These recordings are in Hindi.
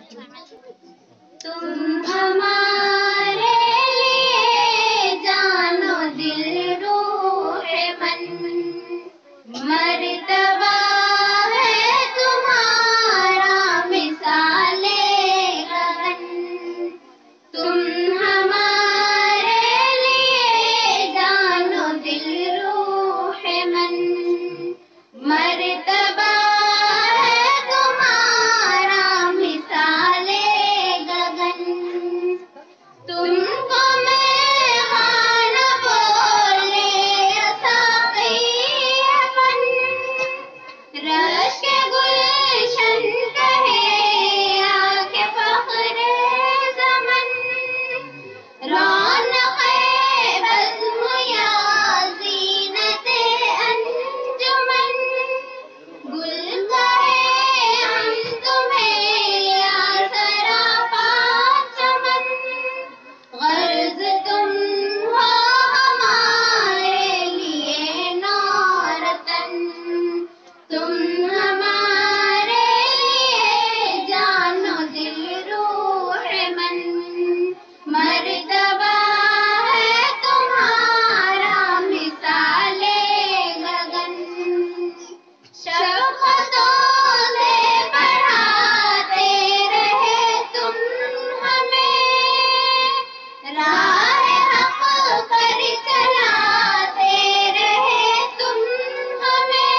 तुम हमारे लिए जानो दिल रूह मन, मर्तबा है तुम्हारा मिसाले गगन। तुम हमारे लिए जानो दिल रूह मन, मर्तबा है तुम्हारा मिसाले गगन। तुमको मैं गाना बोले साक़ीपन, रश्क गुलशन कहे आके फ़ख्रे ज़मन। रौनक़े बज़्म या ज़ीनते अंजुमन, गुल कहे हम तुम्हें या सरापा चमन। ग़र्ज़ तुम हो हमारे लिए नौरतन, तुम हमारे लिए जानो दिल रूह मन, मर्तबा है तुम्हारा मिसाले गगन। शफ़क़तों से पढ़ाते रहे तुम हमें, राह हक़ पर चलाते रहे तुम हमें।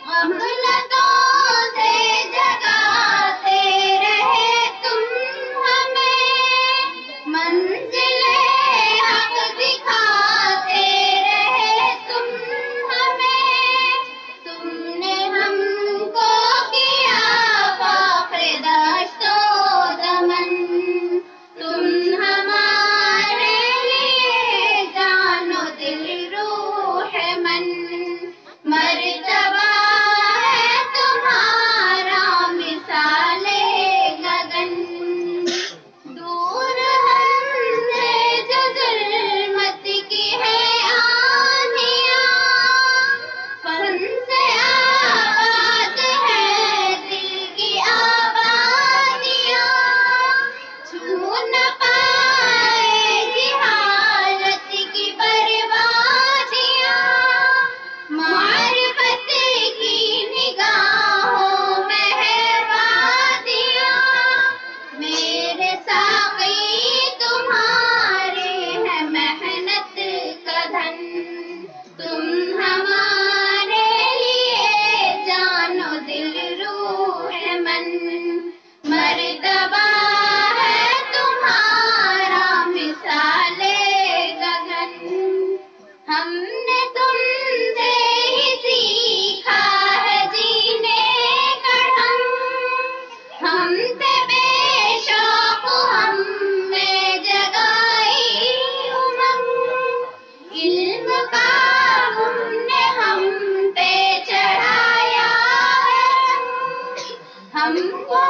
ग़फ़लतों से जगाते रहे तुम हमें, मंज़िले हक़ दिखाते रहे तुम हमें। तुमने हमको किया फ़ख्र दश्तो दमन, तुम हमारे लिए जानो दिल रूह मन, मर्तबा है तुम्हारा मिसाले गगन। दूर हमसे जो ज़ुल्मत की है आनियाँ, फन से आबाद है दिल की आबादियाँ। छू न पाएगी हालत की बर्बादियाँ, मारिफत की निगाहों में है वादियाँ। मेरे साक़ी तुम्हारे है मेहनत का धन, तुम हमारे लिए जानो दिल रूह मन, मर्तबा है तुम्हारा मिसाले गगन। हमने तुमसे ही सीखा है जीने का ढंग, हमसे बेशौक़ हम में जगाई उमंग। इल्म का तुमने हम पे चढ़ाया है, हमको